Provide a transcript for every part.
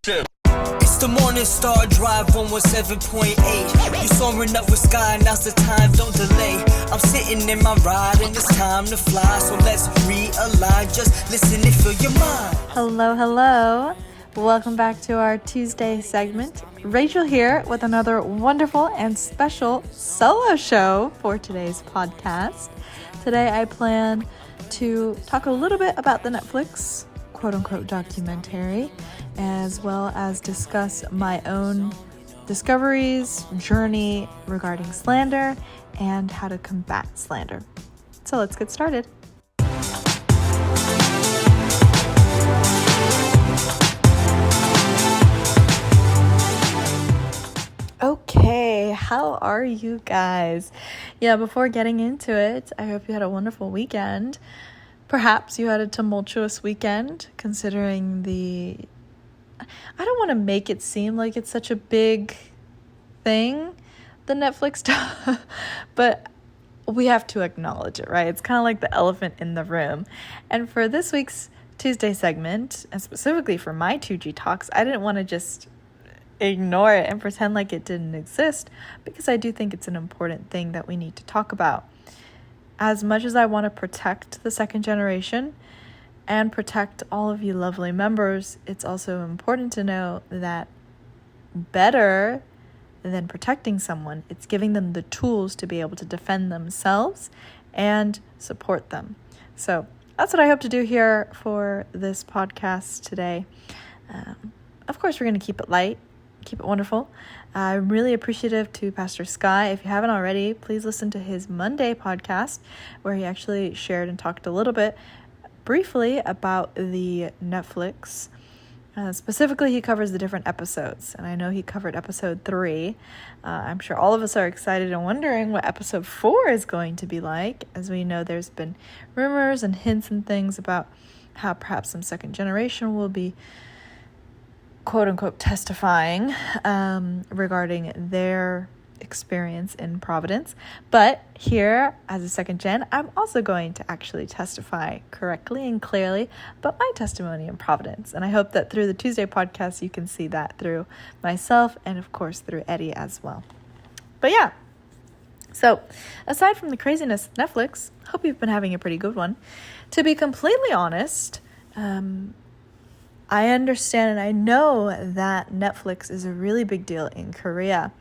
It's the Morning Star Drive 117.8. You soaring up with sky, now's the time, don't delay. I'm sitting in my ride and it's time to fly. So let's realign, just listen and fill your mind. Hello. Welcome back to our Tuesday segment. Rachel here with another wonderful and special solo show for today's podcast. Today I plan to talk a little bit about the Netflix quote-unquote documentary, as well as discuss my own discoveries, journey regarding slander, and how to combat slander. So let's get started. Okay, how are you guys? Yeah, before getting into it, I hope you had a wonderful weekend. Perhaps you had a tumultuous weekend, considering I don't want to make it seem like it's such a big thing, the Netflix stuff, but we have to acknowledge it, right? It's kind of like the elephant in the room. And for this week's Tuesday segment, and specifically for my 2G talks, I didn't want to just ignore it and pretend like it didn't exist, because I do think it's an important thing that we need to talk about. As much as I want to protect the second generation and protect all of you lovely members, it's also important to know that better than protecting someone, it's giving them the tools to be able to defend themselves and support them. So that's what I hope to do here for this podcast today. Of course, we're going to keep it light, keep it wonderful. I'm really appreciative to Pastor Sky. If you haven't already, please listen to his Monday podcast, where he actually shared and talked a little bit briefly about the Netflix. Specifically, he covers the different episodes, and I know he covered episode 3. I'm sure all of us are excited and wondering what episode 4 is going to be like. As we know, there's been rumors and hints and things about how perhaps some second generation will be quote-unquote testifying regarding their experience in Providence. But here, as a second gen, I'm also going to actually testify correctly and clearly about my testimony in Providence. And I hope that through the Tuesday podcast, you can see that through myself and, of course, through Eddie as well. But yeah, so aside from the craziness of Netflix, hope you've been having a pretty good one. To be completely honest, I understand and I know that Netflix is a really big deal in Korea.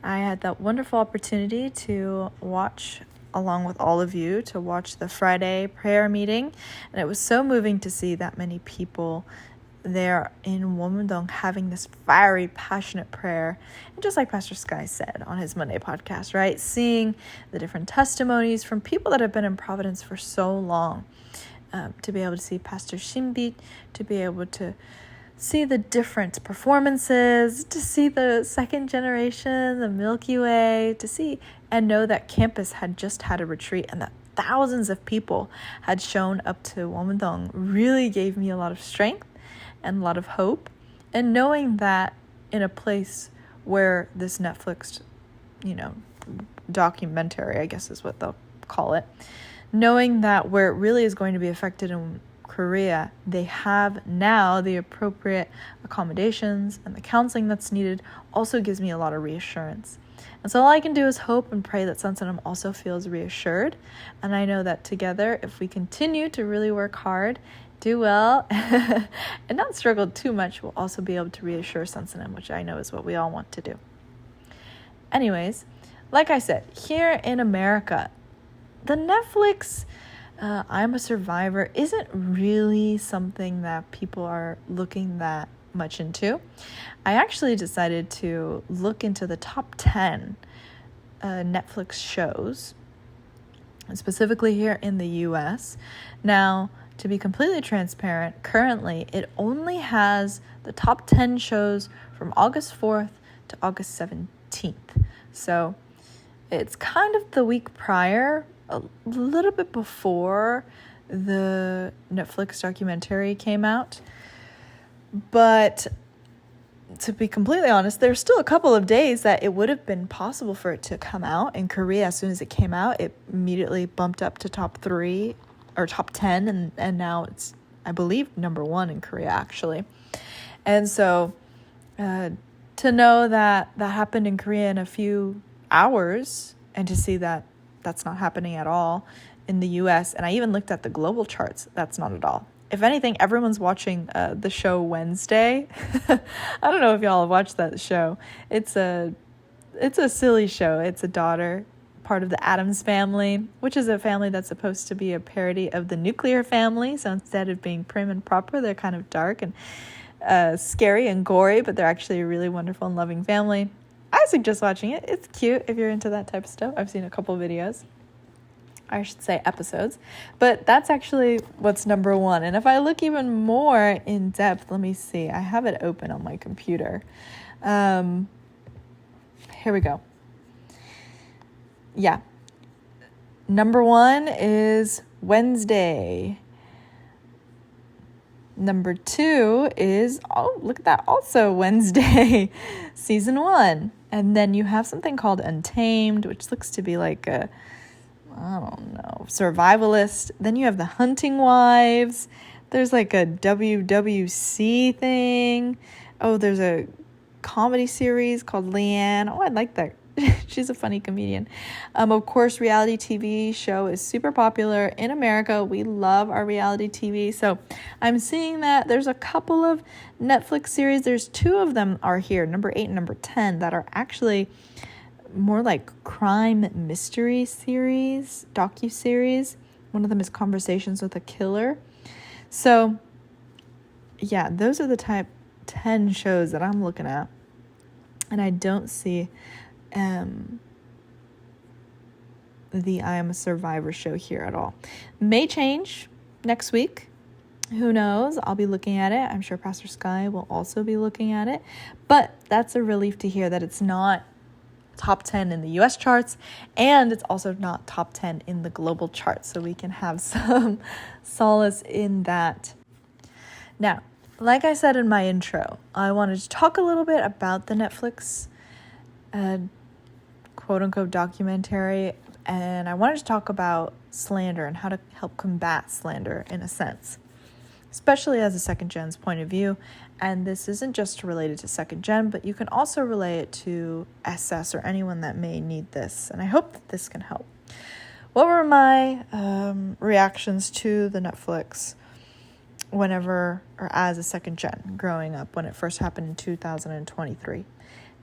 I had that wonderful opportunity to watch, along with all of you, to watch the Friday prayer meeting. And it was so moving to see that many people there in Womundong having this fiery, passionate prayer. And just like Pastor Sky said on his Monday podcast, right? Seeing the different testimonies from people that have been in Providence for so long. To be able to see Pastor Shimbit, to be able to see the different performances, to see the second generation, the Milky Way, to see and know that campus had just had a retreat and that thousands of people had shown up to Womundong really gave me a lot of strength and a lot of hope. And knowing that in a place where this Netflix, documentary, I guess is what they'll call it, knowing that where it really is going to be affected in Korea, they have now the appropriate accommodations and the counseling that's needed also gives me a lot of reassurance. And so all I can do is hope and pray that Sansanam also feels reassured. And I know that together, if we continue to really work hard, do well, and not struggle too much, we'll also be able to reassure Sansanam, which I know is what we all want to do. Anyways, like I said, here in America, the Netflix I'm a Survivor isn't really something that people are looking that much into. I actually decided to look into the top 10 Netflix shows, specifically here in the US. Now, to be completely transparent, currently it only has the top 10 shows from August 4th to August 17th. So it's kind of the week prior, a little bit before the Netflix documentary came out. But to be completely honest, there's still a couple of days that it would have been possible for it to come out. In Korea, as soon as it came out, it immediately bumped up to top 3 or top 10. And now it's, I believe, number 1 in Korea, actually. And so to know that that happened in Korea in a few hours, and to see that that's not happening at all in the US. And I even looked at the global charts. That's not at all. If anything, everyone's watching the show Wednesday. I don't know if y'all have watched that show. It's a silly show. It's a daughter, part of the Addams family, which is a family that's supposed to be a parody of the nuclear family. So instead of being prim and proper, they're kind of dark and scary and gory, but they're actually a really wonderful and loving family. I suggest watching it. It's cute if you're into that type of stuff. I've seen a couple videos. I should say episodes. But that's actually what's number one. And if I look even more in depth, let me see. I have it open on my computer. Here we go. Yeah. Number one is Wednesday. Number two is, oh, look at that, also Wednesday, season 1. And then you have something called Untamed, which looks to be like a, I don't know, survivalist. Then you have The Hunting Wives. There's like a WWC thing. Oh, there's a comedy series called Leanne. Oh, I like that. She's a funny comedian. Of course, reality TV show is super popular in America. We love our reality TV. So I'm seeing that there's a couple of Netflix series. There's 2 of them are here, number 8 and number 10, that are actually more like crime mystery series, docu-series. One of them is Conversations with a Killer. So yeah, those are the type 10 shows that I'm looking at. And I don't see the I Am a Survivor show here at all. May change next week. Who knows? I'll be looking at it. I'm sure Pastor Sky will also be looking at it. But that's a relief to hear that it's not top 10 in the US charts, and it's also not top 10 in the global charts. So we can have some solace in that. Now, like I said in my intro, I wanted to talk a little bit about the Netflix quote-unquote documentary, and I wanted to talk about slander and how to help combat slander in a sense, especially as a second gen's point of view. And this isn't just related to second gen, but you can also relate it to SS or anyone that may need this, and I hope that this can help. What were my reactions to the Netflix whenever, or as a second gen growing up when it first happened in 2023?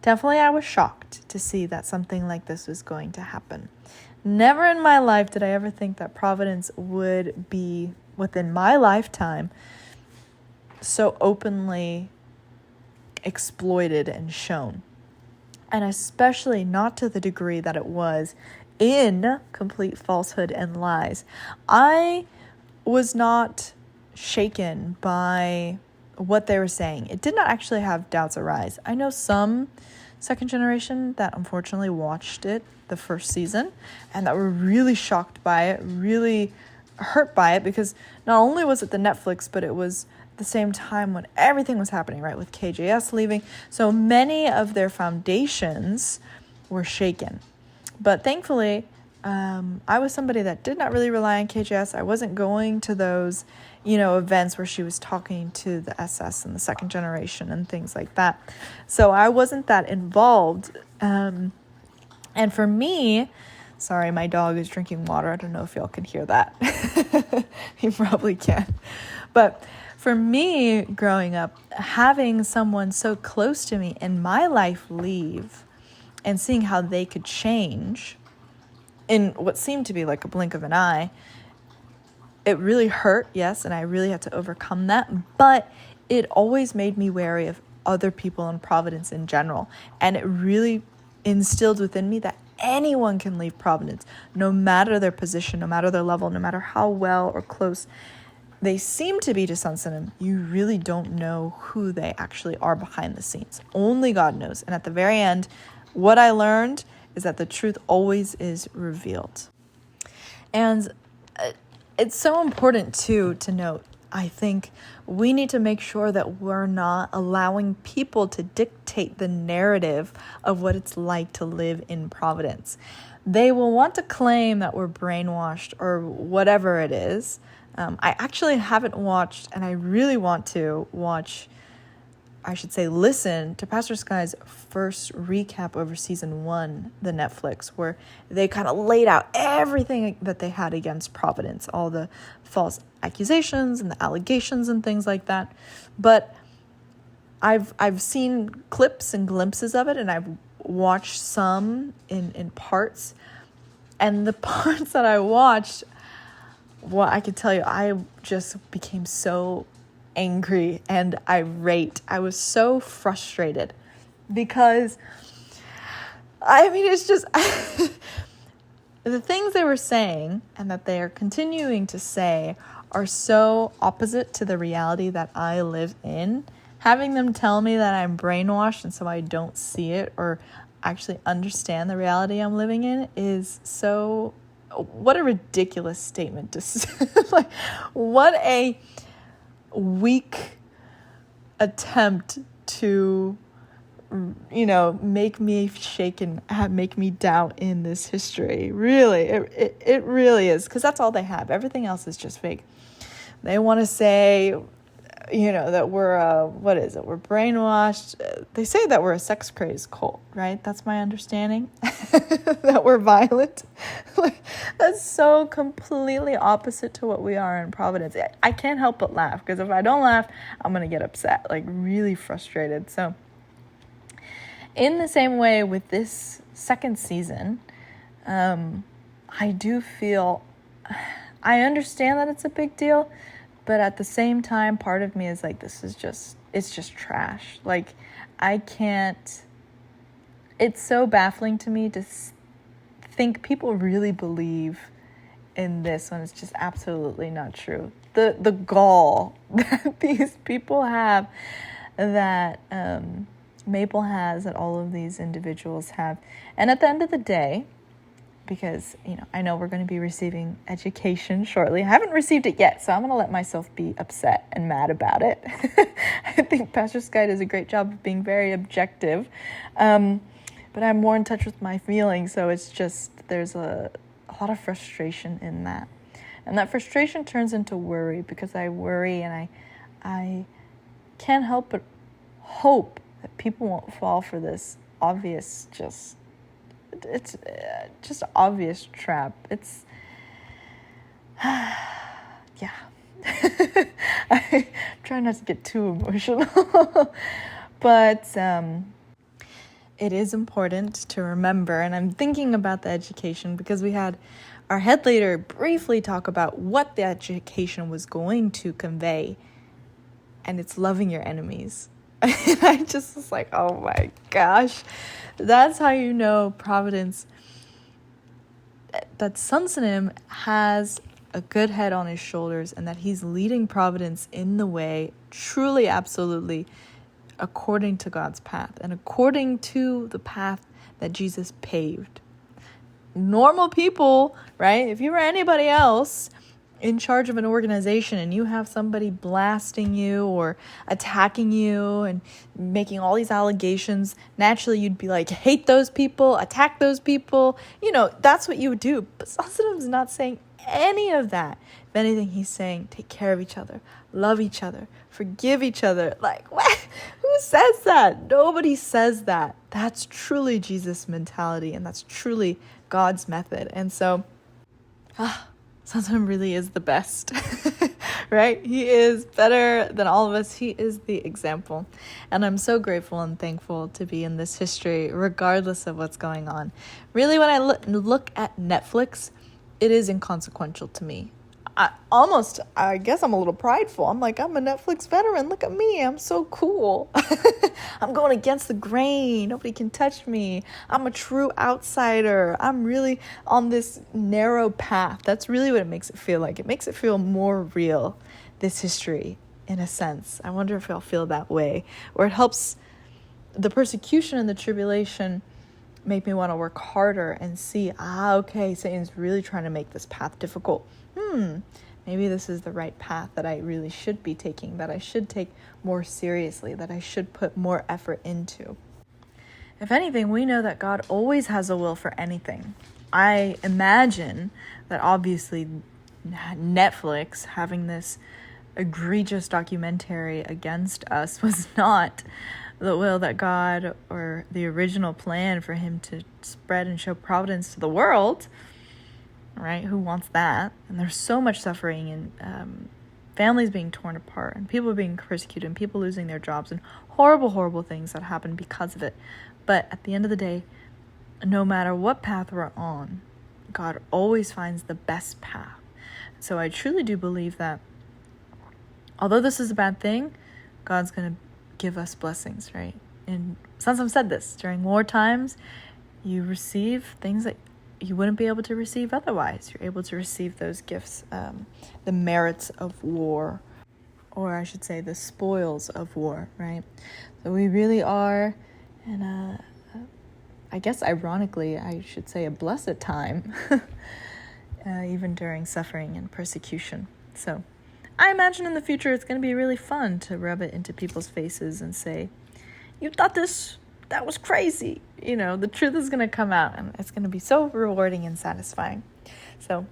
Definitely, I was shocked to see that something like this was going to happen. Never in my life did I ever think that Providence would be, within my lifetime, so openly exploited and shown. And especially not to the degree that it was in complete falsehood and lies. I was not shaken by what they were saying. It did not actually have doubts arise. I know some second generation that unfortunately watched it the first season and that were really shocked by it, really hurt by it, because not only was it the Netflix, but it was the same time when everything was happening, right, with KJS leaving. So many of their foundations were shaken. But thankfully, I was somebody that did not really rely on KJS. I wasn't going to those, events where she was talking to the SS and the second generation and things like that. So I wasn't that involved. And for me, sorry, my dog is drinking water. I don't know if y'all can hear that. You probably can. But for me, growing up, having someone so close to me in my life leave and seeing how they could change in what seemed to be like a blink of an eye, it really hurt, yes, and I really had to overcome that, but it always made me wary of other people in Providence in general, and it really instilled within me that anyone can leave Providence, no matter their position, no matter their level, no matter how well or close they seem to be to Sunsonim. You really don't know who they actually are behind the scenes. Only God knows. And at the very end, what I learned is that the truth always is revealed. And it's so important, too, to note, I think we need to make sure that we're not allowing people to dictate the narrative of what it's like to live in Providence. They will want to claim that we're brainwashed or whatever it is. I actually haven't watched, and I really want to watch I should say listen to Pastor Sky's first recap over season 1, the Netflix, where they kind of laid out everything that they had against Providence, all the false accusations and the allegations and things like that. But I've seen clips and glimpses of it, and I've watched some in parts. And the parts that I watched, well, I can tell you, I just became so angry and irate. I was so frustrated because, I mean, it's just the things they were saying and that they are continuing to say are so opposite to the reality that I live in. Having them tell me that I'm brainwashed and so I don't see it or actually understand the reality I'm living in is so, what a ridiculous statement to say. Like, what a weak attempt to, make me shake and make me doubt in this history. Really, it really is, because that's all they have. Everything else is just fake. They want to say, that we're, we're brainwashed. They say that we're a sex crazed cult, right? That's my understanding. That we're violent. Like, that's so completely opposite to what we are in Providence. I can't help but laugh, because if I don't laugh, I'm going to get upset, like really frustrated. So in the same way with this second season, I do feel, I understand that it's a big deal, but at the same time, part of me is like, it's just trash. Like, I can't, it's so baffling to me to think people really believe in this when it's just absolutely not true. The gall that these people have, that Maple has, that all of these individuals have. And at the end of the day, because, I know we're going to be receiving education shortly. I haven't received it yet, so I'm going to let myself be upset and mad about it. I think Pastor Sky does a great job of being very objective, but I'm more in touch with my feelings, so it's just, there's a lot of frustration in that. And that frustration turns into worry, because I worry and I can't help but hope that people won't fall for this obvious, it's just obvious trap. It's, yeah. I try not to get too emotional, but it is important to remember, and I'm thinking about the education because we had our head leader briefly talk about what the education was going to convey, and it's loving your enemies. And I just was like, oh my gosh, that's how you know Providence, that Sunsonim has a good head on his shoulders and that he's leading Providence in the way, truly, absolutely, according to God's path and according to the path that Jesus paved. Normal people, right? If you were anybody else in charge of an organization and you have somebody blasting you or attacking you and making all these allegations, naturally you'd be like, hate those people, attack those people. That's what you would do. But Sunsonom's not saying any of that. If anything, he's saying, take care of each other, love each other, forgive each other. Like, what? Who says that? Nobody says that. That's truly Jesus' mentality, and that's truly God's method. And so, Sunsonom really is the best, right? He is better than all of us. He is the example. And I'm so grateful and thankful to be in this history, regardless of what's going on. Really, when I look at Netflix, it is inconsequential to me. I guess I'm a little prideful. I'm like, I'm a Netflix veteran. Look at me. I'm so cool. I'm going against the grain. Nobody can touch me. I'm a true outsider. I'm really on this narrow path. That's really what it makes it feel like. It makes it feel more real, this history, in a sense. I wonder if I'll feel that way. Or it helps the persecution and the tribulation make me want to work harder and see, okay, Satan's really trying to make this path difficult. Maybe this is the right path that I really should be taking, that I should take more seriously, that I should put more effort into. If anything, we know that God always has a will for anything. I imagine that obviously Netflix having this egregious documentary against us was not the will that God or the original plan for him to spread and show providence to the world, right? Who wants that? And there's so much suffering and families being torn apart and people being persecuted and people losing their jobs and horrible, horrible things that happen because of it. But at the end of the day, no matter what path we're on, God always finds the best path. So I truly do believe that although this is a bad thing, God's going to give us blessings, right? And Sansom said this, during war times, you receive things that you wouldn't be able to receive otherwise. You're able to receive those gifts, the merits of war, or I should say the spoils of war, right? So we really are in I guess ironically, I should say a blessed time, even during suffering and persecution. So I imagine in the future it's going to be really fun to rub it into people's faces and say, you thought that was crazy. You know, the truth is going to come out and it's going to be so rewarding and satisfying. So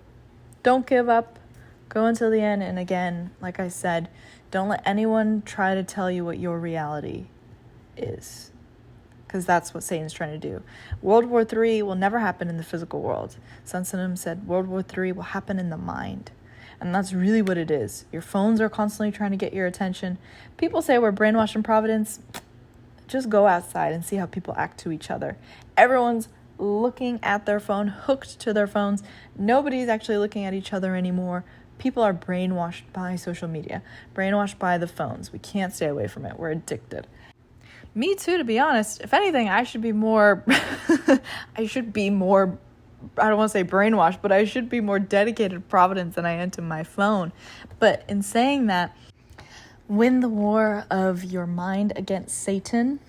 don't give up. Go until the end. And again, like I said, don't let anyone try to tell you what your reality is, because that's what Satan's trying to do. World War III will never happen in the physical world. Sansanim said World War III will happen in the mind. And that's really what it is. Your phones are constantly trying to get your attention. People say we're brainwashed in Providence. Just go outside and see how people act to each other. Everyone's looking at their phone, hooked to their phones. Nobody's actually looking at each other anymore. People are brainwashed by social media, brainwashed by the phones. We can't stay away from it. We're addicted. Me too, to be honest. If anything, I should be more, I don't want to say brainwashed, but I should be more dedicated to Providence than I am to my phone. But in saying that, win the war of your mind against Satan.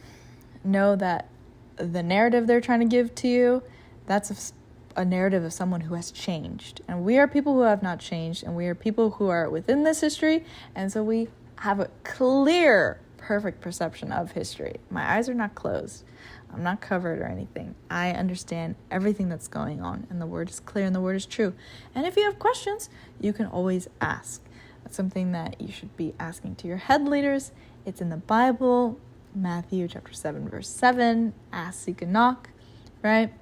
Know that the narrative they're trying to give to you, that's a narrative of someone who has changed. And we are people who have not changed, and we are people who are within this history, and so we have a clear, perfect perception of history. My eyes are not closed. I'm not covered or anything. I understand everything that's going on, and the word is clear and the word is true. And if you have questions, you can always ask. That's something that you should be asking to your head leaders. It's in the Bible, Matthew chapter 7, verse 7, ask, seek, and knock, right?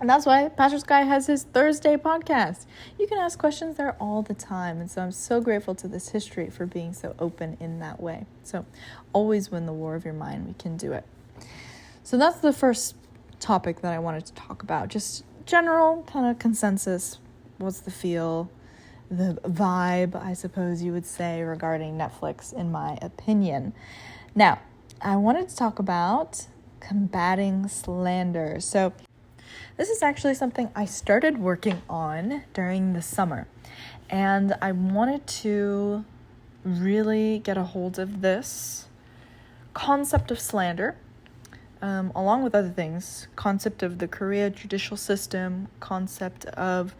And that's why Pastor Sky has his Thursday podcast. You can ask questions there all the time. And so I'm so grateful to this history for being so open in that way. So always win the war of your mind. We can do it. So that's the first topic that I wanted to talk about. Just general kind of consensus. What's the feel? The vibe, I suppose you would say, regarding Netflix, in my opinion. Now, I wanted to talk about combating slander. So this is actually something I started working on during the summer. And I wanted to really get a hold of this concept of slander, along with other things. Concept of the Korea judicial system, concept of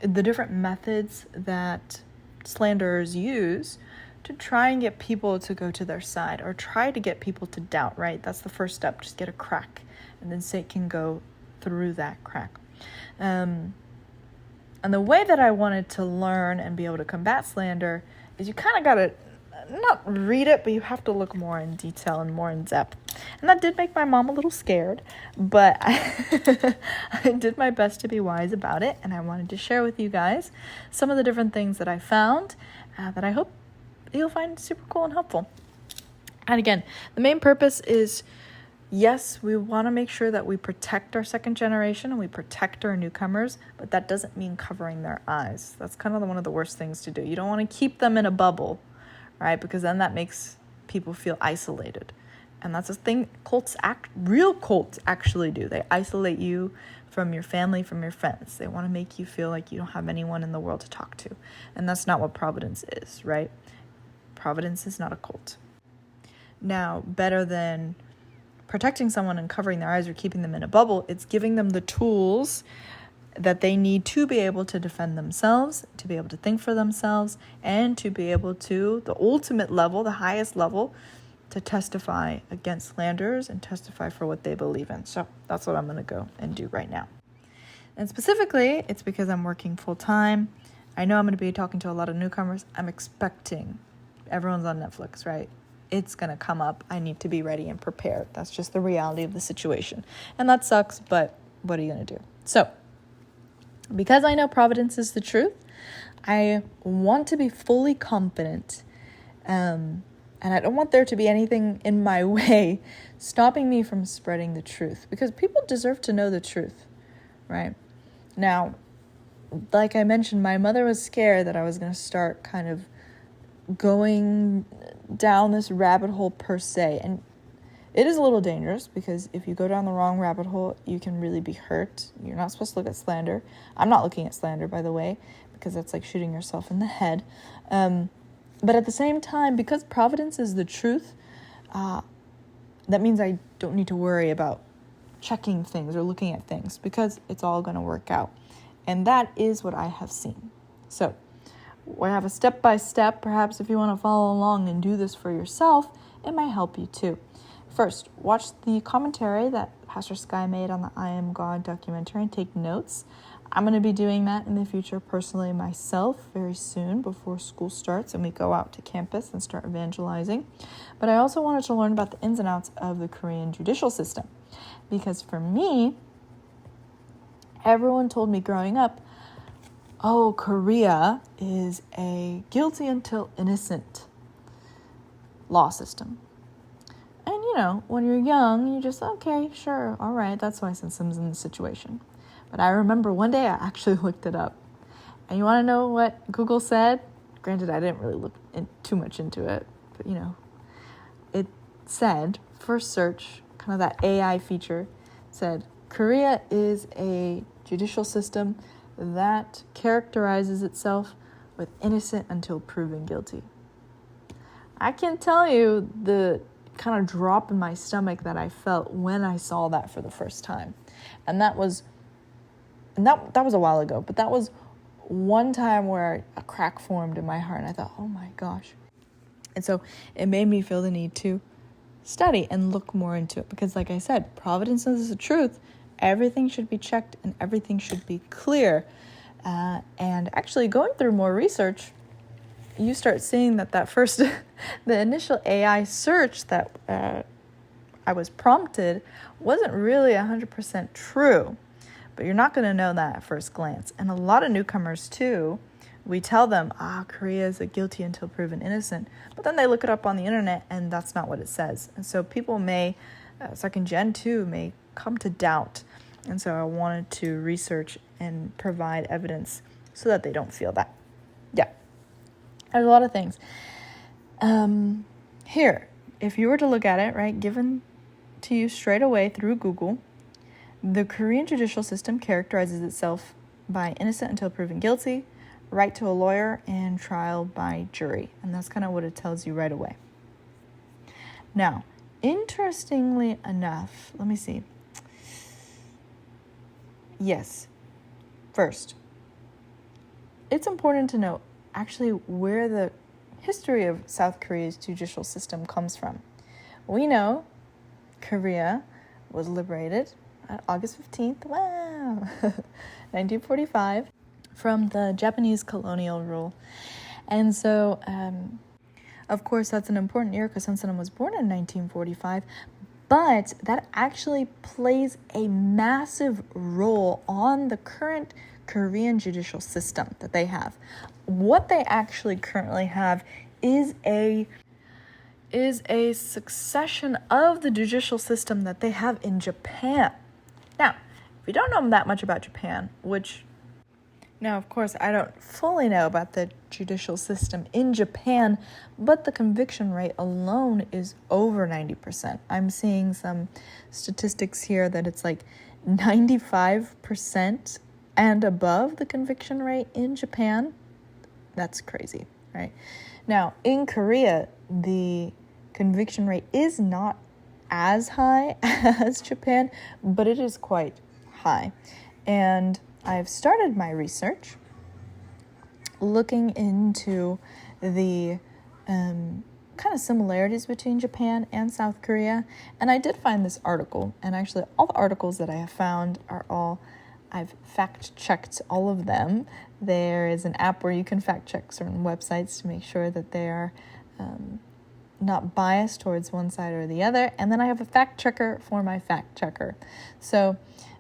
the different methods that slanderers use to try and get people to go to their side, or try to get people to doubt, right? That's the first step. Just get a crack, and then Satan can go through that crack. And the way that I wanted to learn and be able to combat slander is you kind of got to not read it, but you have to look more in detail and more in depth. And that did make my mom a little scared, but I did my best to be wise about it, and I wanted to share with you guys some of the different things that I found that I hope you'll find super cool and helpful. And again, the main purpose is, yes, we want to make sure that we protect our second generation and we protect our newcomers, but that doesn't mean covering their eyes. That's kind of one of the worst things to do. You don't want to keep them in a bubble, right? Because then that makes people feel isolated. And that's a thing real cults actually do. They isolate you from your family, from your friends. They want to make you feel like you don't have anyone in the world to talk to. And that's not what Providence is, right? Providence is not a cult. Now, better than protecting someone and covering their eyes or keeping them in a bubble, it's giving them the tools that they need to be able to defend themselves, to be able to think for themselves, and to be able to, the ultimate level, the highest level, to testify against slanderers and testify for what they believe in. So that's what I'm going to go and do right now. And specifically, it's because I'm working full-time I know I'm going to be talking to a lot of newcomers. I'm expecting everyone's on Netflix, right? It's going to come up. I need to be ready and prepared. That's just the reality of the situation. And that sucks, but what are you going to do? So, because I know Providence is the truth, I want to be fully confident, and I don't want there to be anything in my way stopping me from spreading the truth, because people deserve to know the truth, right? Now, like I mentioned, my mother was scared that I was going to start kind of going down this rabbit hole per se, and it is a little dangerous, because if you go down the wrong rabbit hole, you can really be hurt. You're not supposed to look at slander. I'm not looking at slander, by the way, because that's like shooting yourself in the head. But at the same time, because Providence is the truth, that means I don't need to worry about checking things or looking at things, because it's all going to work out. And that is what I have seen. So we have a step-by-step. Perhaps if you want to follow along and do this for yourself, it might help you too. First, watch the commentary that Pastor Sky made on the I Am God documentary and take notes. I'm going to be doing that in the future personally myself very soon, before school starts and we go out to campus and start evangelizing. But I also wanted to learn about the ins and outs of the Korean judicial system, because for me, everyone told me growing up, oh, Korea is a guilty until innocent law system. And, when you're young, you just, okay, sure, all right, that's why Simpson's in the situation. But I remember one day I actually looked it up. And you want to know what Google said? Granted, I didn't really look too much into it, but, it said, first search, kind of that AI feature, said, Korea is a judicial system that characterizes itself with innocent until proven guilty. I can tell you the kind of drop in my stomach that I felt when I saw that for the first time. And that was a while ago, but that was one time where a crack formed in my heart and I thought, oh my gosh. And so it made me feel the need to study and look more into it, because like I said, Providence is the truth. Everything should be checked and everything should be clear. And actually going through more research, you start seeing that first, the initial AI search that I was prompted wasn't really 100% true. But you're not going to know that at first glance. And a lot of newcomers too, we tell them, Korea is a guilty until proven innocent. But then they look it up on the internet and that's not what it says. And so people may, second gen too, may come to doubt. And so I wanted to research and provide evidence so that they don't feel that. Yeah. There's a lot of things. Here, if you were to look at it, right, given to you straight away through Google, the Korean judicial system characterizes itself by innocent until proven guilty, right to a lawyer, and trial by jury. And that's kind of what it tells you right away. Now, interestingly enough, let me see. Yes. First, it's important to note actually where the history of South Korea's judicial system comes from. We know Korea was liberated on August 15th, 1945, from the Japanese colonial rule. And so, of course, that's an important year because Sun Sun was born in 1945, but that actually plays a massive role on the current Korean judicial system that they have. What they actually currently have is a succession of the judicial system that they have in Japan. Now, if you don't know that much about Japan, now, of course, I don't fully know about the judicial system in Japan, but the conviction rate alone is over 90%. I'm seeing some statistics here that it's like 95% and above the conviction rate in Japan. That's crazy, right? Now, in Korea, the conviction rate is not as high as Japan, but it is quite high. And I've started my research looking into the kind of similarities between Japan and South Korea. And I did find this article, and actually all the articles that I have found are all I've fact-checked all of them. There is an app where you can fact-check certain websites to make sure that they are not biased towards one side or the other. And then I have a fact checker for my fact checker. So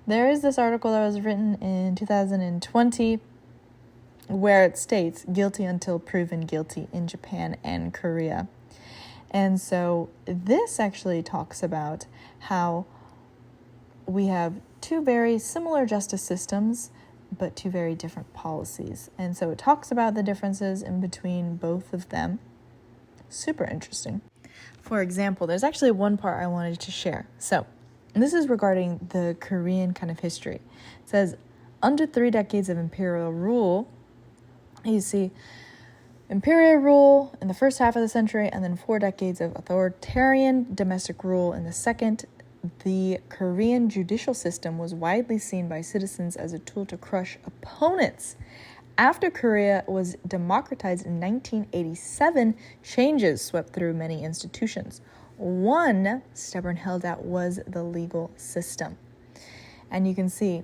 there is this article that was written in 2020 where it states guilty until proven guilty in Japan and Korea. And so this actually talks about how we have two very similar justice systems, but two very different policies. And so it talks about the differences in between both of them. Super interesting. For example, there's actually one part I wanted to share. So this is regarding the Korean kind of history. It says, under 3 decades of imperial rule, you see imperial rule in the first half of the century, and then 4 decades of authoritarian domestic rule in the second. The Korean judicial system was widely seen by citizens as a tool to crush opponents. After Korea was democratized in 1987, changes swept through many institutions. One stubborn holdout was the legal system. And you can see,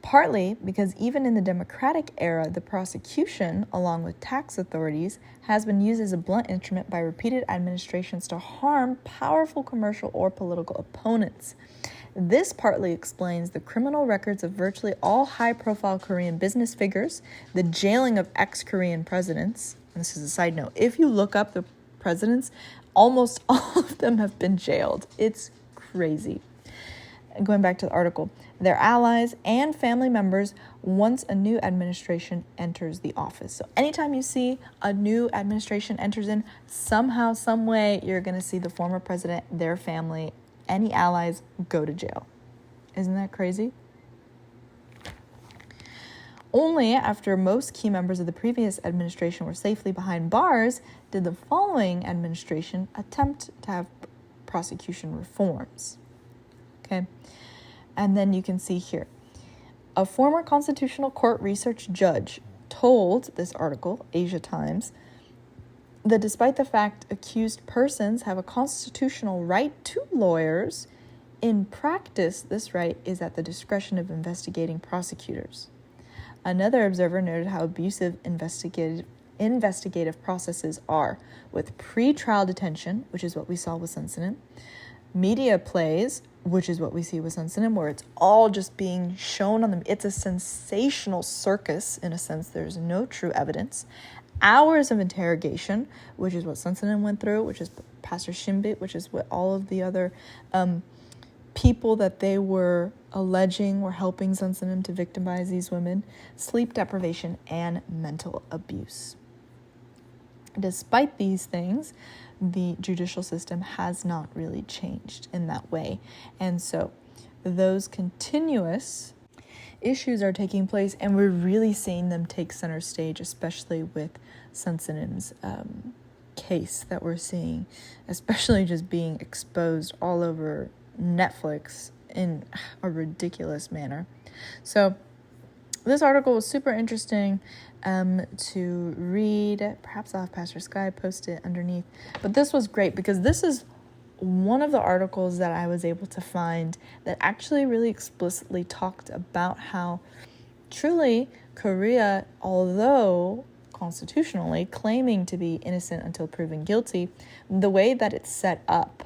partly because even in the democratic era, the prosecution, along with tax authorities, has been used as a blunt instrument by repeated administrations to harm powerful commercial or political opponents. This partly explains the criminal records of virtually all high-profile Korean business figures, the jailing of ex-Korean presidents. And this is a side note. If you look up the presidents, almost all of them have been jailed. It's crazy. Going back to the article, their allies and family members once a new administration enters the office. So anytime you see a new administration enters in, somehow, some way, you're going to see the former president, their family, any allies go to jail. Isn't that crazy? Only after most key members of the previous administration were safely behind bars did the following administration attempt to have prosecution reforms. Okay, and then you can see here, a former Constitutional Court research judge told this article, Asia Times, that despite the fact accused persons have a constitutional right to lawyers, in practice, this right is at the discretion of investigating prosecutors. Another observer noted how abusive investigative processes are, with pre-trial detention, which is what we saw with Sensinan, media plays, which is what we see with Sensinan, where it's all just being shown on them. It's a sensational circus, in a sense. There's no true evidence. Hours of interrogation, which is what Sensinan went through, which is Pastor Shimbit, which is what all of the other people that they were alleging were helping Sensinan to victimize these women. Sleep deprivation and mental abuse. Despite these things, the judicial system has not really changed in that way. And so those continuous issues are taking place, and we're really seeing them take center stage, especially with Sensinan's case that we're seeing, especially just being exposed all over Netflix in a ridiculous manner. So this article was super interesting to read. Perhaps I'll have Pastor Sky post it underneath. But this was great because this is one of the articles that I was able to find that actually really explicitly talked about how truly Korea, although constitutionally claiming to be innocent until proven guilty, the way that it's set up,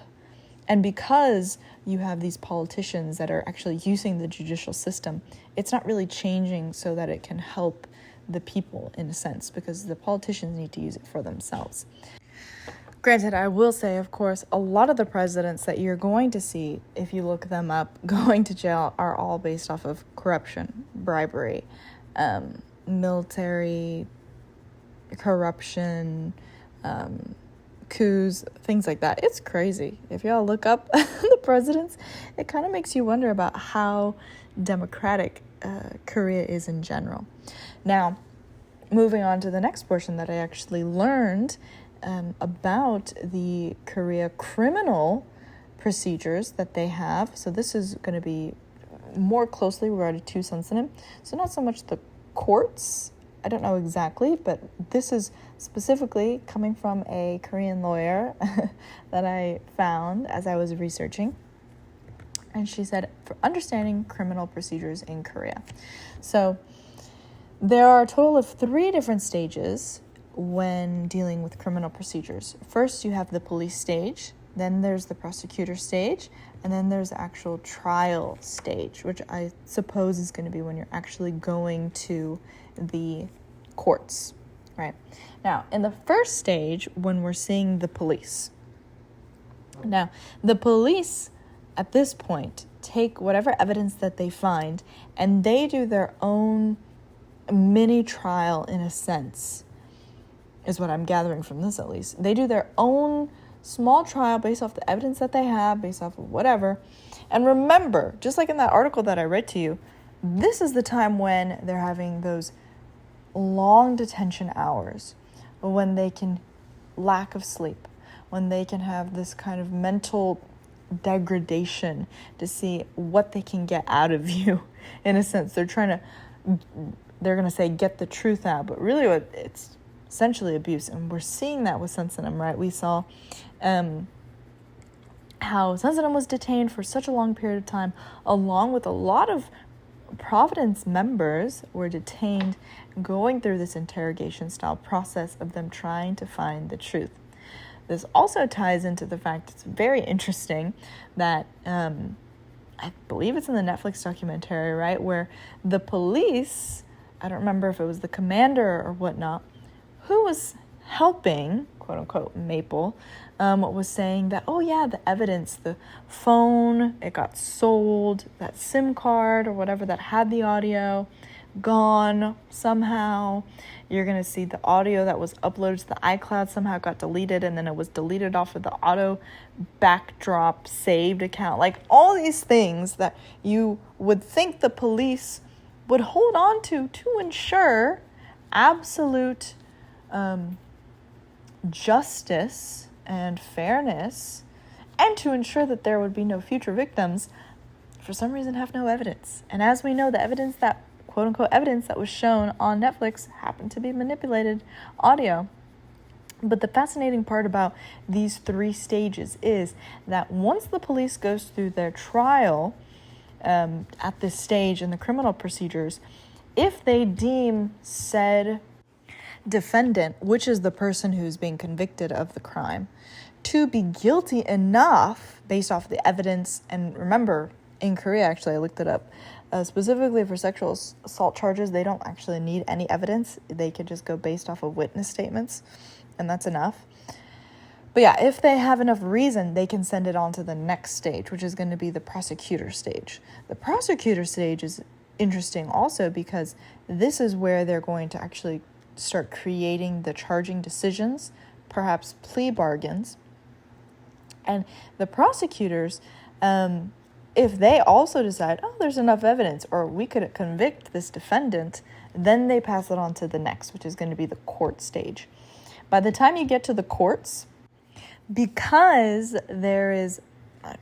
and because you have these politicians that are actually using the judicial system, it's not really changing so that it can help the people in a sense, because the politicians need to use it for themselves. Granted, I will say, of course, a lot of the presidents that you're going to see, if you look them up, going to jail are all based off of corruption, bribery, military corruption, coups, things like that. It's crazy. If y'all look up the presidents, it kind of makes you wonder about how democratic Korea is in general. Now, moving on to the next portion that I actually learned about the Korea criminal procedures that they have. So this is going to be more closely regarded to Sensinan. So not so much the courts, I don't know exactly, but this is specifically coming from a Korean lawyer that I found as I was researching. And she said, for understanding criminal procedures in Korea. So there are a total of 3 different stages when dealing with criminal procedures. First, you have the police stage, then there's the prosecutor stage, and then there's the actual trial stage, which I suppose is going to be when you're actually going to the courts, right? Now, in the first stage, when we're seeing the police. Now, the police at this point take whatever evidence that they find and they do their own mini trial, in a sense, is what I'm gathering from this at least. They do their own small trial based off the evidence that they have, based off of whatever. And remember, just like in that article that I read to you, this is the time when they're having those long detention hours, when they can lack of sleep, when they can have this kind of mental degradation to see what they can get out of you. In a sense, they're going to say get the truth out, but really it's essentially abuse. And we're seeing that with Sensinum, right? We saw how Sensinum was detained for such a long period of time, along with a lot of Providence members were detained, going through this interrogation style process of them trying to find the truth. This also ties into the fact it's very interesting that I believe it's in the Netflix documentary, right, where the police, I don't remember if it was the commander or whatnot, who was helping, quote unquote, Maple, was saying that, oh yeah, the evidence, the phone, it got sold, that SIM card or whatever that had the audio, gone somehow. You're going to see the audio that was uploaded to the iCloud somehow got deleted, and then it was deleted off of the auto backdrop saved account. Like all these things that you would think the police would hold on to ensure absolute justice and fairness, and to ensure that there would be no future victims, for some reason have no evidence. And as we know, the evidence that, quote-unquote evidence that was shown on Netflix happened to be manipulated audio. But the fascinating part about these 3 stages is that once the police goes through their trial at this stage in the criminal procedures, if they deem said defendant, which is the person who's being convicted of the crime, to be guilty enough based off the evidence, and remember, in Korea, actually, I looked it up, specifically for sexual assault charges, they don't actually need any evidence. They could just go based off of witness statements, and that's enough. But yeah, if they have enough reason, they can send it on to the next stage, which is going to be the prosecutor stage. The prosecutor stage is interesting also because this is where they're going to actually start creating the charging decisions, perhaps plea bargains. And the prosecutors, if they also decide, oh, there's enough evidence, or we could convict this defendant, then they pass it on to the next, which is going to be the court stage. By the time you get to the courts, because there is,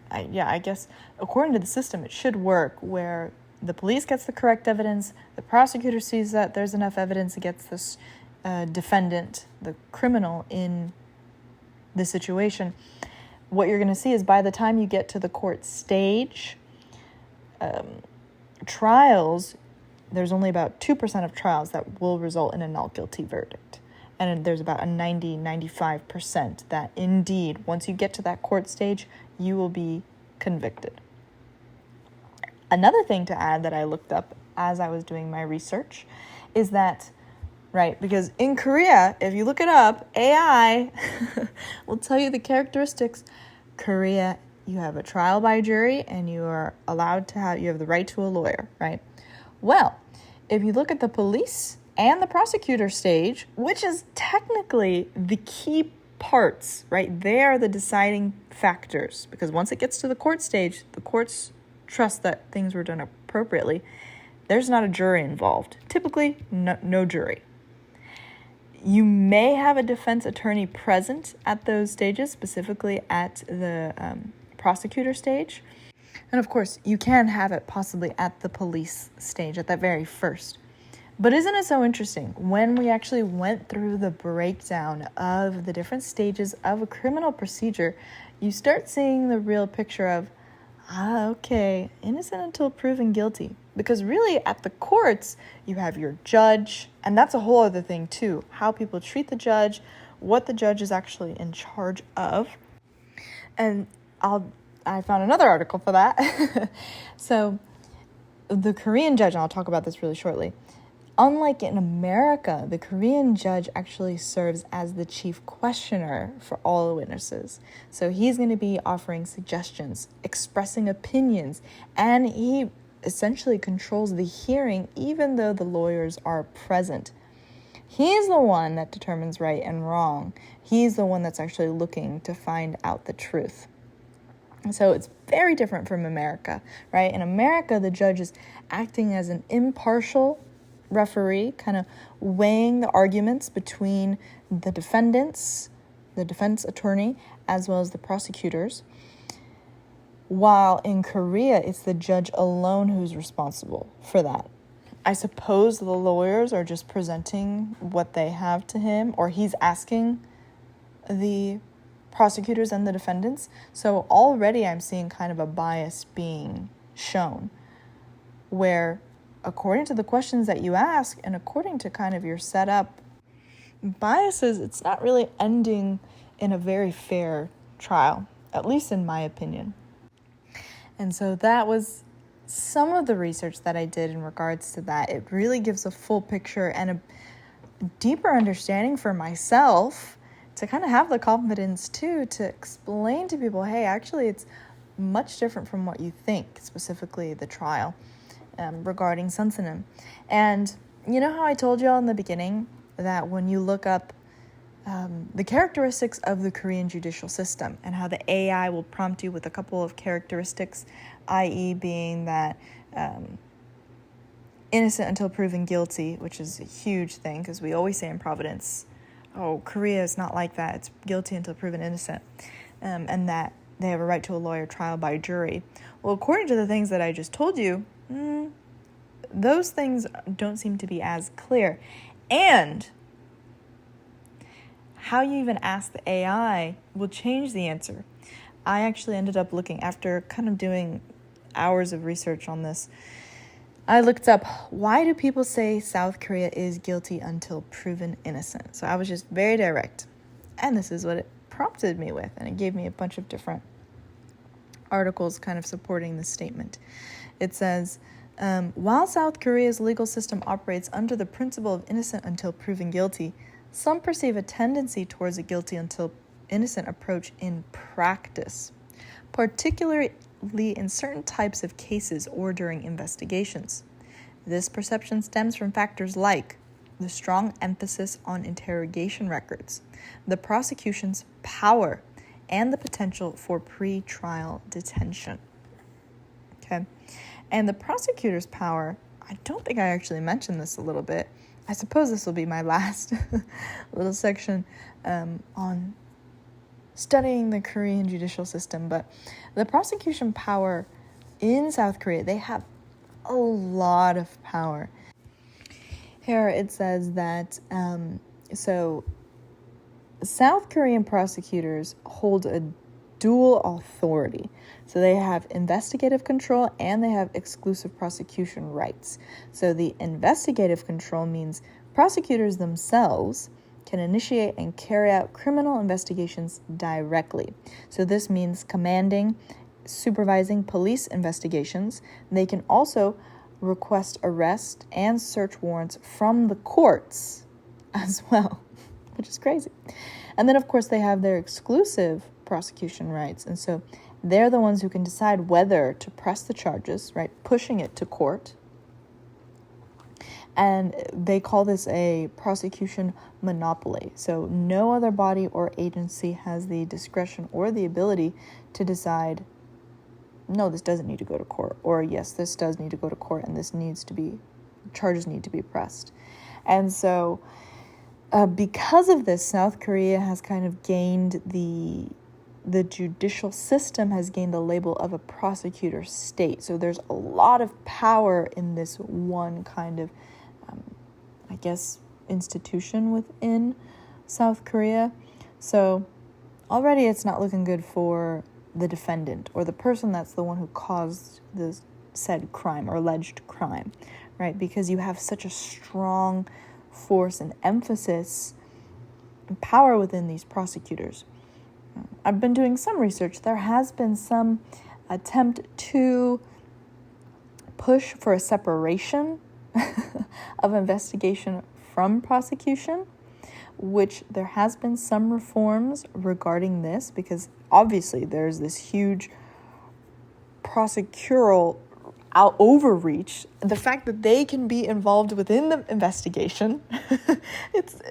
I guess, according to the system, it should work where the police gets the correct evidence, the prosecutor sees that there's enough evidence against this defendant, the criminal in the situation. What you're going to see is by the time you get to the court stage, trials, there's only about 2% of trials that will result in a not guilty verdict. And there's about a 95% that indeed, once you get to that court stage, you will be convicted. Another thing to add that I looked up as I was doing my research is that, right, because in Korea, if you look it up, AI will tell you the characteristics. Korea, you have a trial by jury and you are allowed to you have the right to a lawyer, right? Well, if you look at the police and the prosecutor stage, which is technically the key parts, right? They are the deciding factors, because once it gets to the court stage, the courts trust that things were done appropriately. There's not a jury involved. Typically, no jury. You may have a defense attorney present at those stages, specifically at the prosecutor stage. And of course, you can have it possibly at the police stage, at that very first. But isn't it so interesting? When we actually went through the breakdown of the different stages of a criminal procedure, you start seeing the real picture of, Okay. Innocent until proven guilty. Because really, at the courts, you have your judge, and that's a whole other thing too. How people treat the judge, what the judge is actually in charge of. And I found another article for that. So the Korean judge, and I'll talk about this really shortly. Unlike in America, the Korean judge actually serves as the chief questioner for all the witnesses. So he's going to be offering suggestions, expressing opinions, and he essentially controls the hearing even though the lawyers are present. He's the one that determines right and wrong. He's the one that's actually looking to find out the truth. So it's very different from America, right? In America, the judge is acting as an impartial referee, kind of weighing the arguments between the defendants, the defense attorney, as well as the prosecutors. While in Korea, it's the judge alone who's responsible for that. I suppose the lawyers are just presenting what they have to him, or he's asking the prosecutors and the defendants. So already I'm seeing kind of a bias being shown, where according to the questions that you ask and according to kind of your setup biases, it's not really ending in a very fair trial, at least in my opinion. And so that was some of the research that I did in regards to that. It really gives a full picture and a deeper understanding for myself to kind of have the confidence too to explain to people, hey, actually it's much different from what you think, specifically the trial regarding Sunsunim. And you know how I told y'all in the beginning that when you look up the characteristics of the Korean judicial system and how the AI will prompt you with a couple of characteristics, i.e. being that innocent until proven guilty, which is a huge thing because we always say in Providence, oh, Korea is not like that. It's guilty until proven innocent. And that they have a right to a lawyer trial by jury. Well, according to the things that I just told you, those things don't seem to be as clear. And how you even ask the AI will change the answer. I actually ended up looking, after kind of doing hours of research on this, I looked up, why do people say South Korea is guilty until proven innocent? So I was just very direct. And this is what it prompted me with. And it gave me a bunch of different articles kind of supporting this statement. It says, while South Korea's legal system operates under the principle of innocent until proven guilty, some perceive a tendency towards a guilty until innocent approach in practice, particularly in certain types of cases or during investigations. This perception stems from factors like the strong emphasis on interrogation records, the prosecution's power, and the potential for pre-trial detention. Okay, and the prosecutor's power, I don't think I actually mentioned this a little bit. I suppose this will be my last little section on studying the Korean judicial system, but the prosecution power in South Korea, they have a lot of power. Here it says that, so South Korean prosecutors hold a dual authority. So they have investigative control and they have exclusive prosecution rights. So the investigative control means prosecutors themselves can initiate and carry out criminal investigations directly. So this means commanding, supervising police investigations. They can also request arrest and search warrants from the courts as well, which is crazy. And then, of course, they have their exclusive prosecution rights. And so they're the ones who can decide whether to press the charges, right, pushing it to court. And they call this a prosecution monopoly. So no other body or agency has the discretion or the ability to decide, no, this doesn't need to go to court, or yes, this does need to go to court and this needs to be, charges need to be pressed. And so because of this, South Korea has kind of gained the judicial system has gained the label of a prosecutor state. So there's a lot of power in this one kind of, I guess, institution within South Korea. So already it's not looking good for the defendant or the person that's the one who caused the said crime or alleged crime, right? Because you have such a strong force and emphasis and power within these prosecutors. I've been doing some research. There has been some attempt to push for a separation of investigation from prosecution, which there has been some reforms regarding this, because obviously there's this huge prosecutorial overreach. The fact that they can be involved within the investigation, it's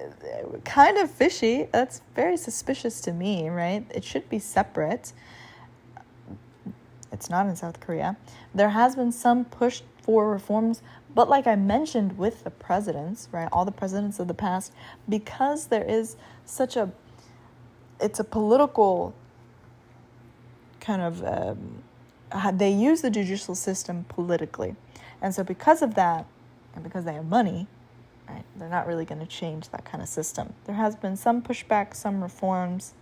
kind of fishy. That's very suspicious to me, right? It should be separate. It's not in South Korea. There has been some push for reforms, but like I mentioned with the presidents, right, all the presidents of the past, because there is it's a political kind of, they use the judicial system politically. And so because of that, and because they have money, right, they're not really going to change that kind of system. There has been some pushback, some reforms,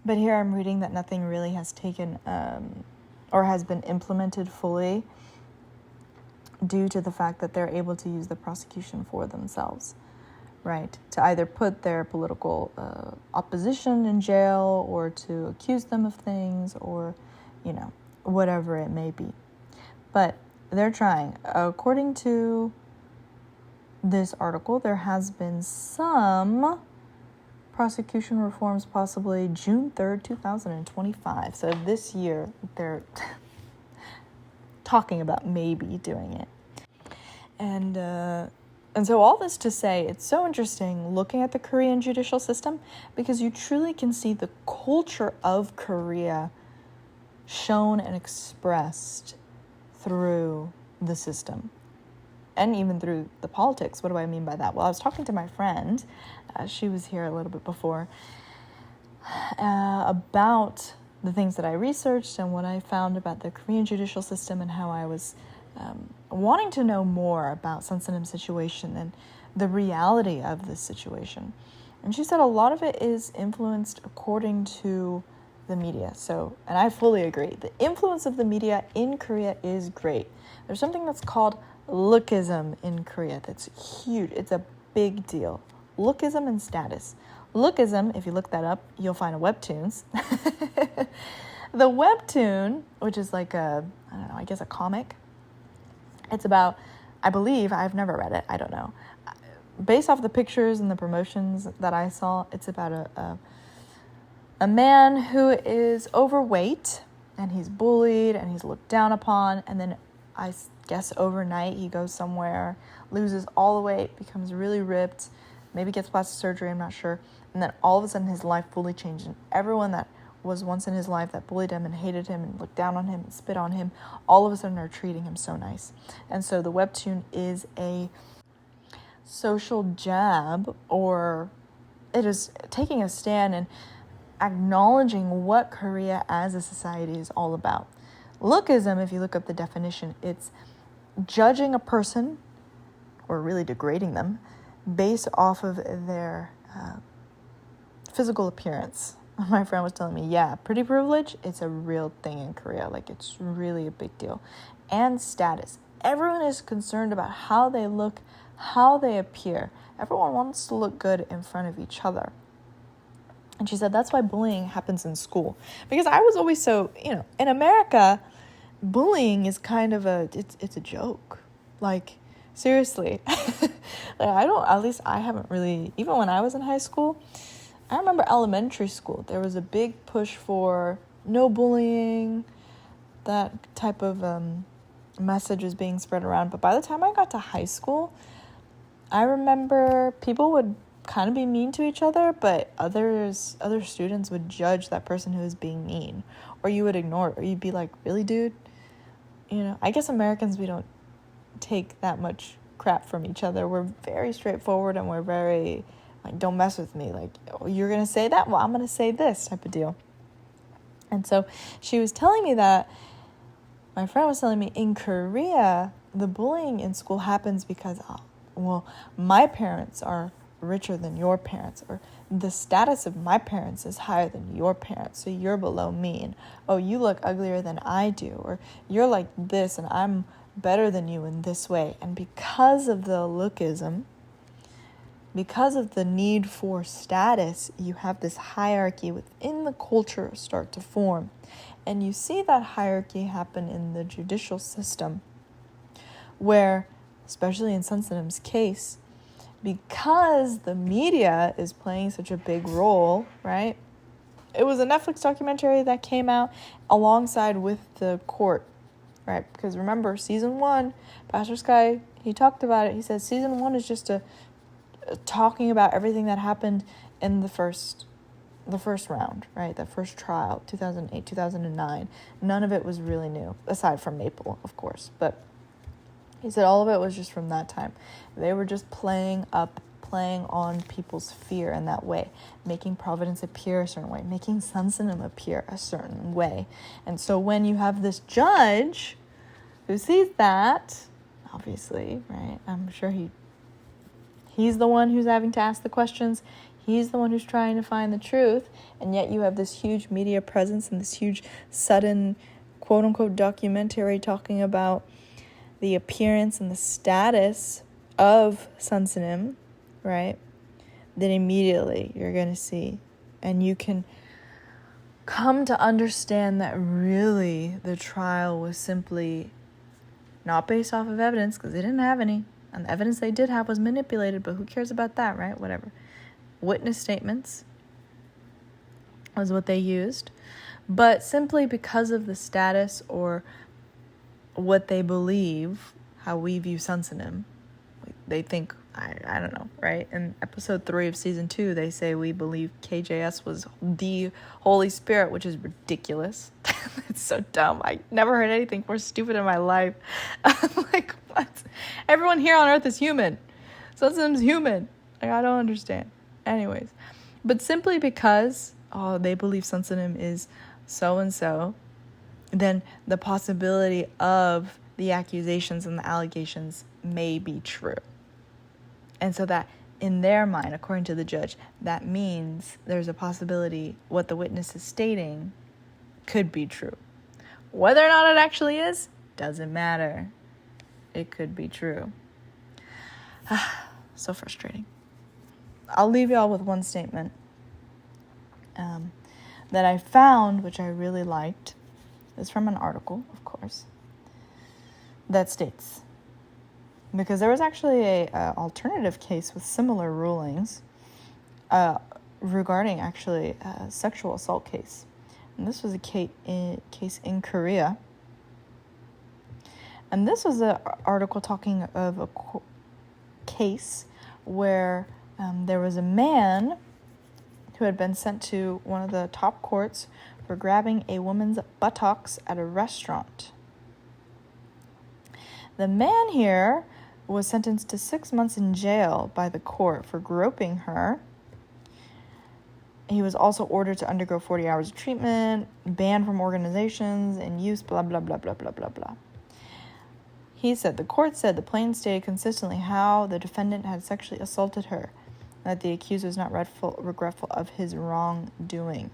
but here I'm reading that nothing really has taken or has been implemented fully due to the fact that they're able to use the prosecution for themselves, right? To either put their political opposition in jail or to accuse them of things or, whatever it may be. But they're trying. According to this article, there has been some prosecution reforms possibly June 3rd, 2025. So this year, they're talking about maybe doing it. And so all this to say, it's so interesting looking at the Korean judicial system because you truly can see the culture of Korea shown and expressed through the system and even through the politics. What do I mean by that? Well, I was talking to my friend, she was here a little bit before, about the things that I researched and what I found about the Korean judicial system and how I was wanting to know more about Sun Sin-im's situation and the reality of this situation. And she said a lot of it is influenced according to the media. So, and I fully agree. The influence of the media in Korea is great. There's something that's called lookism in Korea that's huge. It's a big deal. Lookism and status. Lookism, if you look that up, you'll find a webtoons. The webtoon, which is like a comic. It's about, I believe, I've never read it, I don't know. Based off the pictures and the promotions that I saw, it's about a man who is overweight and he's bullied and he's looked down upon, and then I guess overnight he goes somewhere, loses all the weight, becomes really ripped, maybe gets plastic surgery, I'm not sure, and then all of a sudden his life fully changed, and everyone that was once in his life that bullied him and hated him and looked down on him and spit on him, all of a sudden are treating him so nice. And so the webtoon is a social jab, or it is taking a stand and acknowledging what Korea as a society is all about. Lookism, if you look up the definition, it's judging a person, or really degrading them, based off of their physical appearance. My friend was telling me, yeah, pretty privilege, it's a real thing in Korea. Like, it's really a big deal. And status. Everyone is concerned about how they look, how they appear. Everyone wants to look good in front of each other. And she said that's why bullying happens in school. Because I was always so, in America, bullying is kind of it's a joke. Like, seriously. I haven't really, even when I was in high school, I remember elementary school, there was a big push for no bullying, that type of message was being spread around. But by the time I got to high school, I remember people would kind of be mean to each other, but other students would judge that person who was being mean, or you would ignore it, or you'd be like, really, dude? I guess Americans, we don't take that much crap from each other. We're very straightforward, and we're very like, don't mess with me. Like, oh, you're going to say that? Well, I'm going to say this type of deal. And so she was telling me that, my friend was telling me, in Korea, the bullying in school happens because, my parents are richer than your parents, or the status of my parents is higher than your parents, so you're below me, and oh, you look uglier than I do, or you're like this and I'm better than you in this way. And because of the lookism, because of the need for status, you have this hierarchy within the culture start to form. And you see that hierarchy happen in the judicial system, where, especially in Sunsenim's case, because the media is playing such a big role, right? It was a Netflix documentary that came out alongside with the court, right? Because remember, season 1, Pastor Sky, he talked about it. He said season 1 is just talking about everything that happened in the first round, right? The first trial, 2008, 2009. None of it was really new, aside from Maple, of course. But he said all of it was just from that time. They were just playing on people's fear in that way, making Providence appear a certain way, making Sunsenim appear a certain way. And so when you have this judge who sees that, obviously, right, I'm sure he's the one who's having to ask the questions. He's the one who's trying to find the truth. And yet you have this huge media presence and this huge sudden quote-unquote documentary talking about the appearance and the status of Sunsenim, right? Then immediately you're going to see, and you can come to understand that really the trial was simply not based off of evidence, because they didn't have any. And the evidence they did have was manipulated, but who cares about that, right? Whatever. Witness statements was what they used. But simply because of the status or what they believe, how we view Sunsenim, they think, I don't know, right? In episode 3 of season 2, they say we believe KJS was the Holy Spirit, which is ridiculous. It's so dumb. I never heard anything more stupid in my life. I'm like, what? Everyone here on earth is human. Sunsenim's human. Like, I don't understand. Anyways, but simply because, they believe Sunsenim is so-and-so, then the possibility of the accusations and the allegations may be true. And so that in their mind, according to the judge, that means there's a possibility what the witness is stating could be true. Whether or not it actually is, doesn't matter. It could be true. So frustrating. I'll leave y'all with one statement that I found, which I really liked. It's from an article, of course, that states, because there was actually a alternative case with similar rulings regarding actually a sexual assault case. And this was a case in Korea. And this was an article talking of a case where there was a man who had been sent to one of the top courts for grabbing a woman's buttocks at a restaurant. The man here was sentenced to 6 months in jail by the court for groping her. He was also ordered to undergo 40 hours of treatment, banned from organizations, and use blah, blah, blah, blah, blah, blah, blah. He said, the court said the plaintiff stated consistently how the defendant had sexually assaulted her, and that the accused was not regretful of his wrongdoing.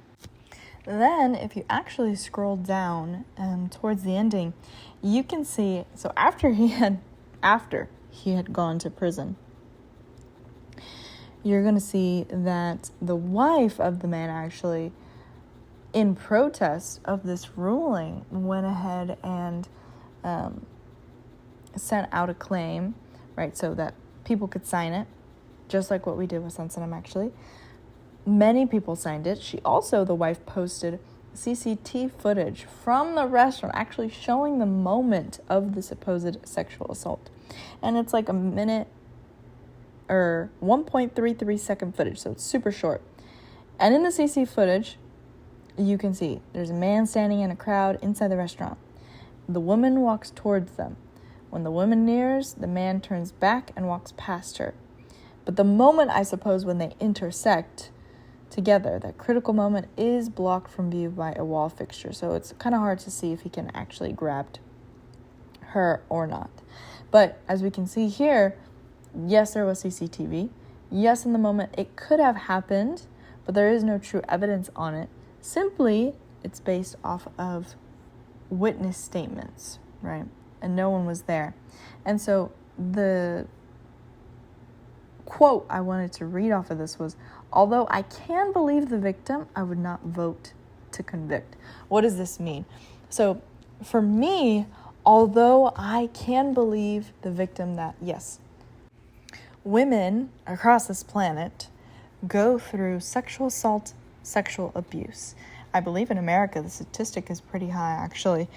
Then, if you actually scroll down towards the ending, you can see, so after he had gone to prison, you're going to see that the wife of the man actually, in protest of this ruling, went ahead and sent out a claim, right, so that people could sign it, just like what we did with Sunsenim, actually. Many people signed it. The wife posted CCTV footage from the restaurant, actually showing the moment of the supposed sexual assault. And it's like a minute or 1.33 second footage, so it's super short. And in the CC footage, you can see there's a man standing in a crowd inside the restaurant. The woman walks towards them. When the woman nears, the man turns back and walks past her. But the moment, I suppose, when they intersect together, that critical moment is blocked from view by a wall fixture. So it's kind of hard to see if he can actually grab her or not. But as we can see here, yes, there was CCTV. Yes, in the moment, it could have happened, but there is no true evidence on it. Simply, it's based off of witness statements, right? And no one was there. And so the quote I wanted to read off of this was, although I can believe the victim, I would not vote to convict. What does this mean? So for me, although I can believe the victim that, yes, women across this planet go through sexual assault, sexual abuse. I believe in America, the statistic is pretty high, actually.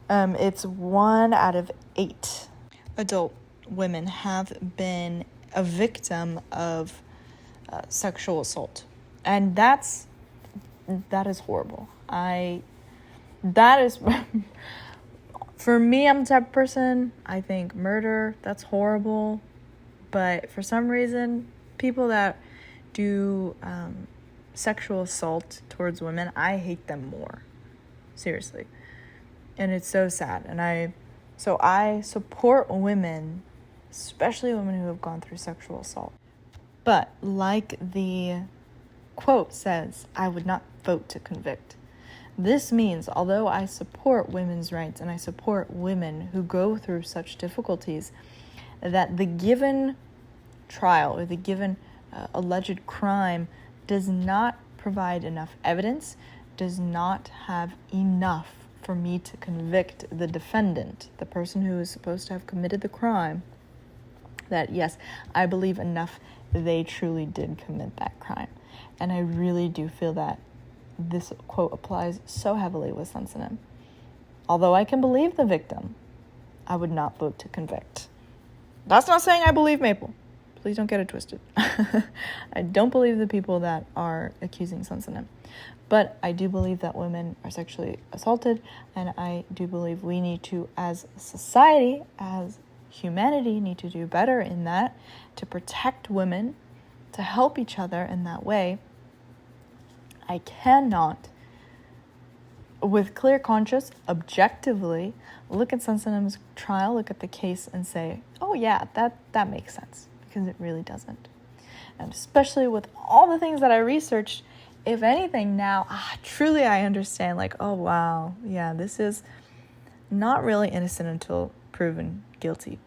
It's 1 out of 8 adult women have been a victim of sexual assault. And that is horrible. For me, I'm the type of person, I think murder, that's horrible. But for some reason, people that do sexual assault towards women, I hate them more. Seriously. And it's so sad. And I support women, especially women who have gone through sexual assault. But like the quote says, I would not vote to convict. This means, although I support women's rights and I support women who go through such difficulties, that the given trial or the given alleged crime does not provide enough evidence, does not have enough for me to convict the defendant, the person who is supposed to have committed the crime, that yes, I believe enough they truly did commit that crime. And I really do feel that this quote applies so heavily with Sensitive. Although I can believe the victim, I would not vote to convict. That's not saying I believe Maple. Please don't get it twisted. I don't believe the people that are accusing Sensitive. But I do believe that women are sexually assaulted, and I do believe we need to, as a society, as humanity, need to do better in that, to protect women, to help each other in that way. I cannot, with clear conscience, objectively, look at Sensitive's trial, look at the case, and say, oh yeah, that makes sense, because it really doesn't. And especially with all the things that I researched, if anything now, truly I understand, like, oh wow, yeah, this is not really innocent until proven guilty.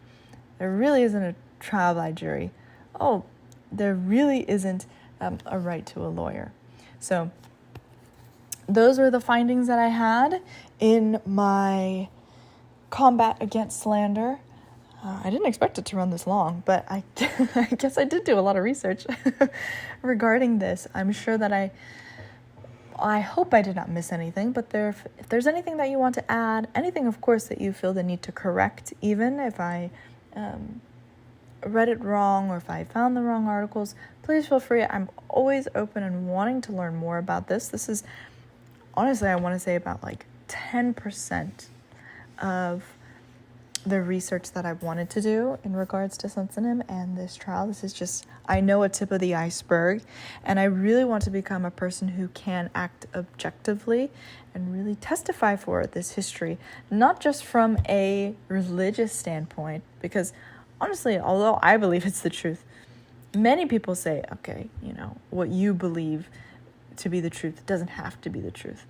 There really isn't a trial by jury. Oh, there really isn't a right to a lawyer. So those were the findings that I had in my combat against slander. I didn't expect it to run this long, but I guess I did do a lot of research regarding this. I'm sure that I hope I did not miss anything, but if there's anything that you want to add, anything, of course, that you feel the need to correct, even if I read it wrong or if I found the wrong articles, please feel free. I'm always open and wanting to learn more about this. This is, honestly, I want to say about like 10% of the research that I've wanted to do in regards to Sensitive and this trial. This is just, I know, a tip of the iceberg, and I really want to become a person who can act objectively and really testify for this history, not just from a religious standpoint, because honestly, although I believe it's the truth, many people say, okay, what you believe to be the truth doesn't have to be the truth.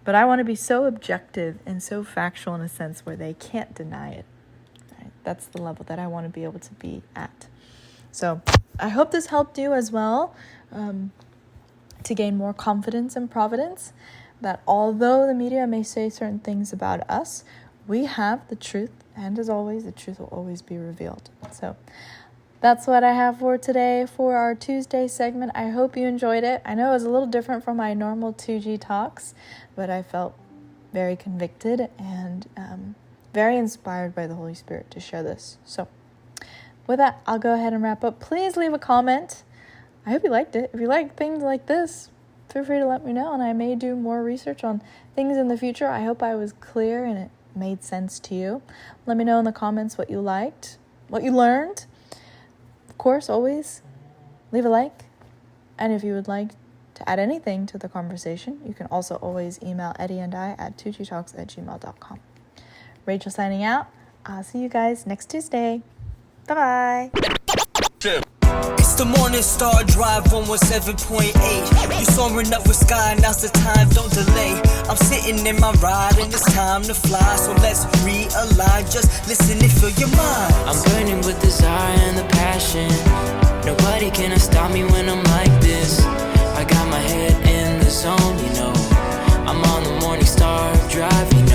But I want to be so objective and so factual in a sense where they can't deny it. That's the level that I want to be able to be at. So I hope this helped you as well, to gain more confidence in Providence, that although the media may say certain things about us, we have the truth, and as always, the truth will always be revealed. So that's what I have for today for our Tuesday segment. I hope you enjoyed it. I know it was a little different from my normal 2G talks, but I felt very convicted and very inspired by the Holy Spirit to share this. So with that, I'll go ahead and wrap up. Please leave a comment. I hope you liked it. If you like things like this, feel free to let me know, and I may do more research on things in the future. I hope I was clear and it made sense to you. Let me know in the comments what you liked, what you learned. Of course, always leave a like. And if you would like to add anything to the conversation, you can also always email Eddie and I at 2gtalks@gmail.com. Rachel signing out. I'll see you guys next Tuesday. Bye-bye. It's the Morning Star Drive 117.8. You soaring up with sky, now's the time, don't delay. I'm sitting in my ride and it's time to fly. So let's realign, just listen and feel your mind. I'm burning with desire and the passion. Nobody can stop me when I'm like this. I got my head in the zone, you know. I'm on the Morning Star Drive, you know.